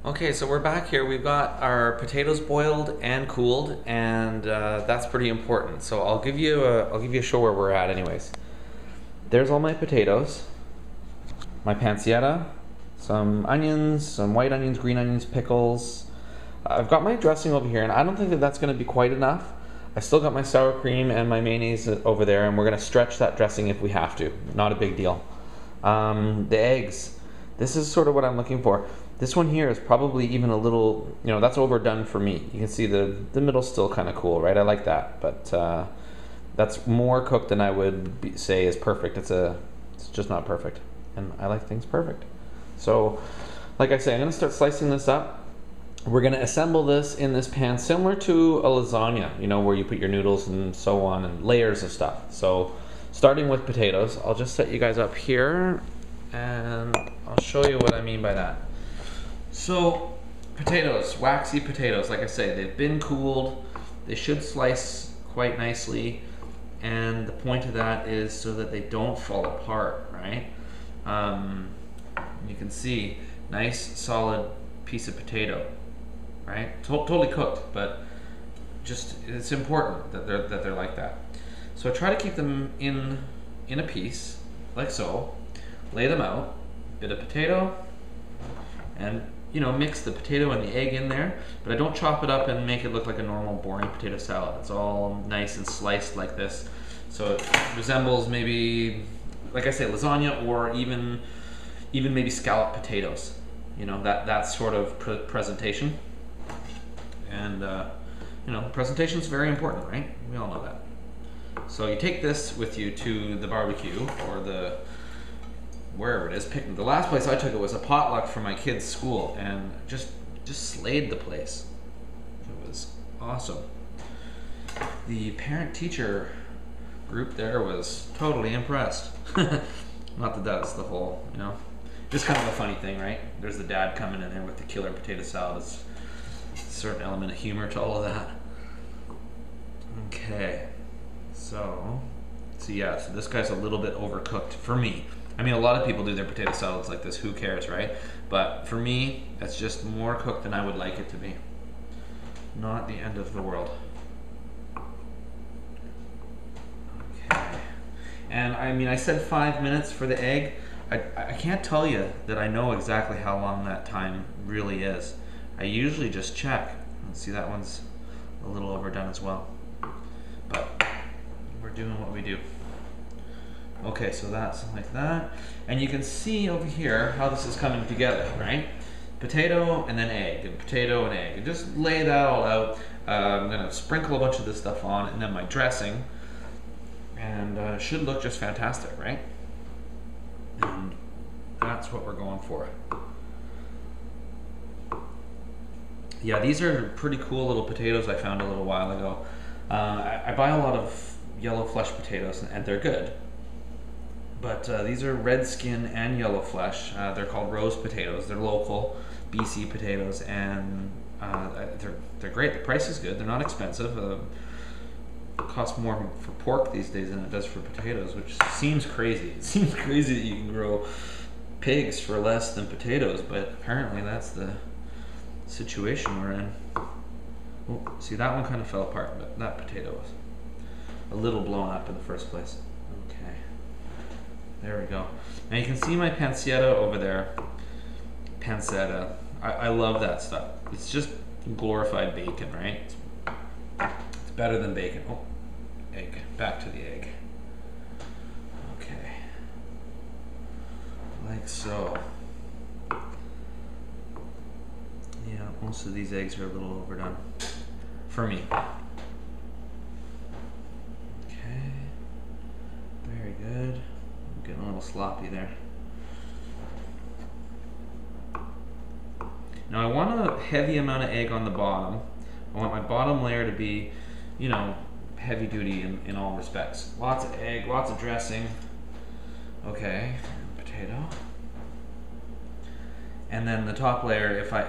Okay, so we're back here. We've got our potatoes boiled and cooled, and that's pretty important. So I'll give you a show where we're at, anyways. There's all my potatoes, my pancetta, some onions, some white onions, green onions, pickles. I've got my dressing over here, and I don't think that that's going to be quite enough. I still got my sour cream and my mayonnaise over there, and we're going to stretch that dressing if we have to. Not a big deal. The eggs. This is sort of what I'm looking for. This one here is probably even a little, that's overdone for me. You can see the middle's still kind of cool, right? I like that, but that's more cooked than I would say is perfect. It's just not perfect, and I like things perfect. So, like I say, I'm gonna start slicing this up. We're gonna assemble this in this pan similar to a lasagna, where you put your noodles and so on and layers of stuff. So, starting with potatoes, I'll just set you guys up here and I'll show you what I mean by that. So, potatoes, waxy potatoes, like I say, they've been cooled. They should slice quite nicely, and the point of that is so that they don't fall apart, right? You can see, nice solid piece of potato, right? Totally cooked, but just it's important that they're like that. So I try to keep them in a piece, like so. Lay them out, bit of potato, and mix the potato and the egg in there, but I don't chop it up and make it look like a normal boring potato salad. It's all nice and sliced like this, so it resembles maybe, like I say, lasagna, or even maybe scalloped potatoes. That sort of presentation. And presentation is very important, right? We all know that. So you take this with you to the barbecue or wherever it is, the last place I took it was a potluck for my kids' school, and just slayed the place. It was awesome. The parent-teacher group there was totally impressed. Not that that's the whole, just kind of a funny thing, right? There's the dad coming in there with the killer potato salad. It's a certain element of humor to all of that. Okay, so yeah, so this guy's a little bit overcooked for me. I mean, a lot of people do their potato salads like this, who cares, right? But for me, it's just more cooked than I would like it to be. Not the end of the world. Okay. And I mean, I said 5 minutes for the egg. I can't tell you that I know exactly how long that time really is. I usually just check. See, that one's a little overdone as well. But we're doing what we do. Okay, so that's like that. And you can see over here how this is coming together, right? Potato and then egg, and potato and egg. And just lay that all out. I'm gonna sprinkle a bunch of this stuff on, and then my dressing. And it should look just fantastic, right? And that's what we're going for. Yeah, these are pretty cool little potatoes I found a little while ago. I buy a lot of yellow flesh potatoes, and they're good. But these are red skin and yellow flesh. They're called rose potatoes. They're local BC potatoes, and they're great. The price is good. They're not expensive. It costs more for pork these days than it does for potatoes, which seems crazy. It seems crazy that you can grow pigs for less than potatoes, but apparently that's the situation we're in. Oh, see, that one kind of fell apart, but that potato was a little blown up in the first place. Okay. There we go. Now you can see my pancetta over there. Pancetta. I love that stuff. It's just glorified bacon, right? It's better than bacon. Oh, egg. Back to the egg. Okay. Like so. Yeah, most of these eggs are a little overdone. For me. Okay. Very good. Getting a little sloppy there. Now I want a heavy amount of egg on the bottom. I want my bottom layer to be, heavy duty in all respects. Lots of egg, lots of dressing. Okay, potato. And then the top layer, if I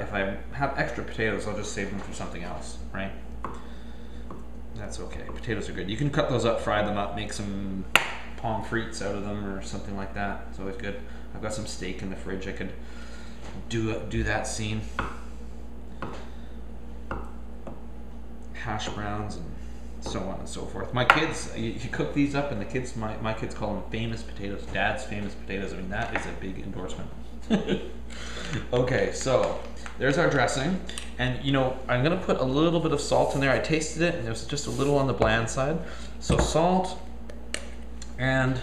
have extra potatoes, I'll just save them for something else, right? That's okay. Potatoes are good. You can cut those up, fry them up, make some pommes frites out of them or something like that. It's always good. I've got some steak in the fridge. I could do that scene. hash browns and so on and so forth. My kids, you cook these up, and the kids, my kids call them famous potatoes. Dad's famous potatoes. I mean, that is a big endorsement. Okay, so there's our dressing, and you know, I'm gonna put a little bit of salt in there. I tasted it, and it was just a little on the bland side. So salt and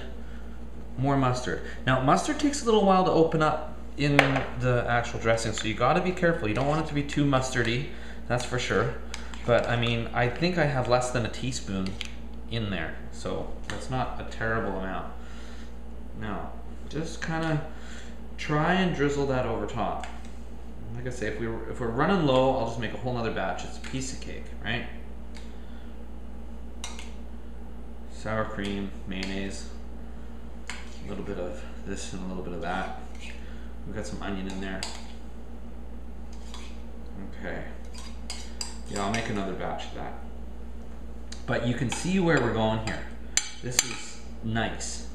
more mustard. Now, mustard takes a little while to open up in the actual dressing, so you gotta be careful. You don't want it to be too mustardy, that's for sure. But I mean, I think I have less than a teaspoon in there, so that's not a terrible amount. Now, just kind of try and drizzle that over top. Like I say, if we're running low, I'll just make a whole nother batch. It's a piece of cake, right? Sour cream, mayonnaise, a little bit of this and a little bit of that. We've got some onion in there. Okay. Yeah, I'll make another batch of that. But you can see where we're going here. This is nice.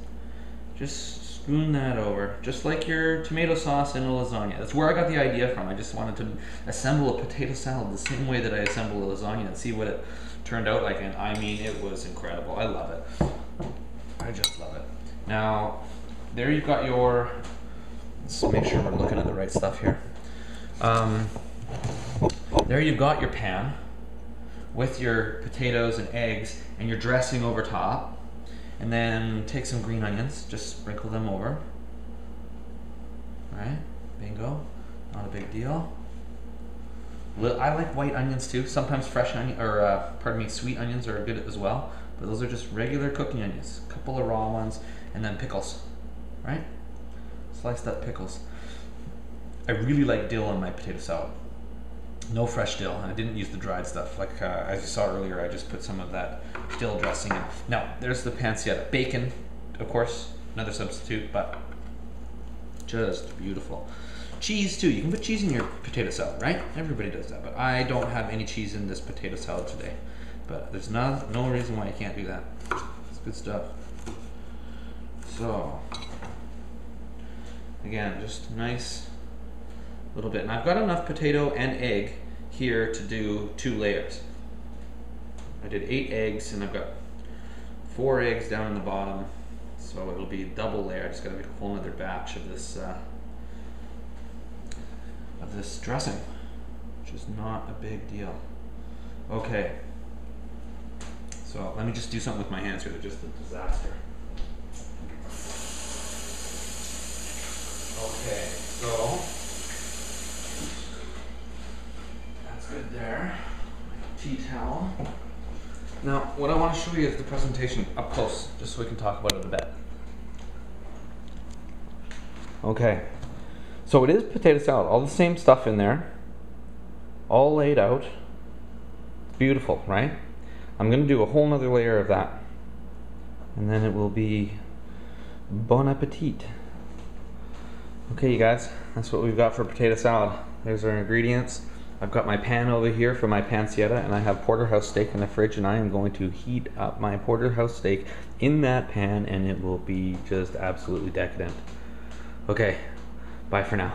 Just spoon that over, just like your tomato sauce in a lasagna. That's where I got the idea from. I just wanted to assemble a potato salad the same way that I assemble a lasagna and see what it turned out like. And I mean, it was incredible. I love it. I just love it. Now, there you've got your, let's make sure we're looking at the right stuff here. There you've got your pan with your potatoes and eggs and your dressing over top. And then take some green onions, just sprinkle them over. Right? Bingo. Not a big deal. I like white onions too. Sometimes fresh onion, or pardon me, sweet onions are good as well. But those are just regular cooking onions. A couple of raw ones, and then pickles. Right? Sliced up pickles. I really like dill in my potato salad. No fresh dill. I didn't use the dried stuff. Like as you saw earlier, I just put some of that dill dressing in. Now, there's the pancetta. Bacon, of course, another substitute, but just beautiful. Cheese too. You can put cheese in your potato salad, right? Everybody does that, but I don't have any cheese in this potato salad today. But there's no reason why you can't do that. It's good stuff. So, again, just nice little bit. And I've got enough potato and egg here to do 2 layers. I did 8 eggs, and I've got 4 eggs down in the bottom, so it'll be a double layer. I just gotta make a whole other batch of this dressing, which is not a big deal. Okay, so let me just do something with my hands here. They're just a disaster. Okay, so good there. Tea towel. Now, what I want to show you is the presentation up close, just so we can talk about it a bit. Okay, so it is potato salad, all the same stuff in there, all laid out. Beautiful, right? I'm going to do a whole nother layer of that, and then it will be bon appetit. Okay, you guys, that's what we've got for potato salad. There's our ingredients. I've got my pan over here for my pancetta, and I have porterhouse steak in the fridge, and I am going to heat up my porterhouse steak in that pan, and it will be just absolutely decadent. Okay, bye for now.